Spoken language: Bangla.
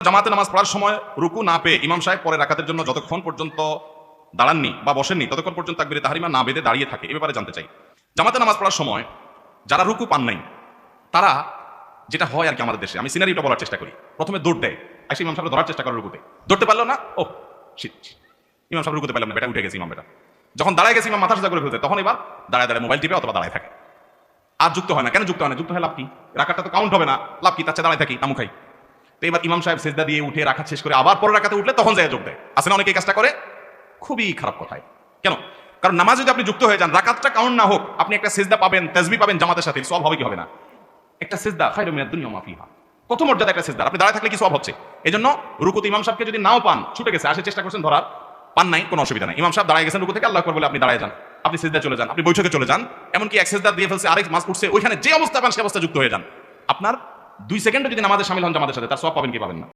জামাতে নামাজ পড়ার সময় রুকু না পেয়ে ইমাম সাহেব পরে রাকাতের জন্য যতক্ষণ পর্যন্ত দাঁড়াননি বা বসেননি ততক্ষণ পর্যন্ত তাকবীরে তাহরিমা না বেঁধে দাঁড়িয়ে থাকে এ ব্যাপারে জানতে চাই। জামাতে নামাজ পড়ার সময় যারা রুকু পান নাই তারা, যেটা হয় আর কি আমাদের দেশে, আমি সিনারিটা বলার চেষ্টা করি, প্রথমে দৌড় দেয়, এসে ইমাম সাহেব ধরার চেষ্টা করে রুকুতে, ধরতে পারলো না, ও শিট, ইমাম সাহেব রুকুতে পারলাম না, বেটা উঠে গেছে ইমাম, বেটা যখন দাঁড়ায় গেছে ইমাম মাথা সোজা করে ফেলতে, তখন এবার দাঁড়ায় দাঁড়ায় মোবাইল টিপে অথবা দাঁড়ায় থাকে, আর যুক্ত হয় না। কেন যুক্ত হয় না? যুক্ত হয় লাভ কি? রাকাতটা তো কাউন্ট হবে না, লাভ কি? তার চেয়ে দাঁড়ায় থাকি, নামু খাই। তো এবার ইমাম সাহেব সেজদা দিয়ে উঠে রাকাত শেষ করে আবার পরের রাকাতে উঠলে তখন যায় যোগ দেয়। আসে না অনেকে এই কাজটা করে? খুবই খারাপ কথায়। কেন? কারণ নামাজ যদি আপনি যুক্ত হয়ে যান, রাকাতটা কাউন্ট না হোক, আপনি একটা সেজদা পাবেন, তাসবিহ পাবেন জামাতের সাথে, সওয়াব হবে কি হবে না? একটা সেজদা খায়রুম মিনাদ দুনিয়া ওয়া মা ফিহা, কত মর্যাদা একটা সেজদা, আপনি দাঁড়ায় থাকলে কি সওয়াব হচ্ছে। এজন্য রুকুতে ইমাম সাহেবকে যদি নাও পান, ছুটে গেছে, আসে চেষ্টা করছেন ধরার, পান নাই, কোনো অসুবিধা নাই। ইমাম সাহেব দাঁড়ায় গেছেন রুকু থেকে, আল্লাহু আকবার বলে আপনি দাঁড়ায় যান, আপনি সিজদা চলে যান, আপনি বৈঠকে চলে যান, এমনকি এক সিজদা দিয়ে ফেলছে, আরেক মাস উঠছে, ওইখানে যে অবস্থা পান সে অবস্থা যুক্ত হয়ে যান। আপনার 2 সেকেন্ডে যদি নামাজে শামিল হন জামাতের সাথে, তার সওয়াব পাবেন কি পাবেন না?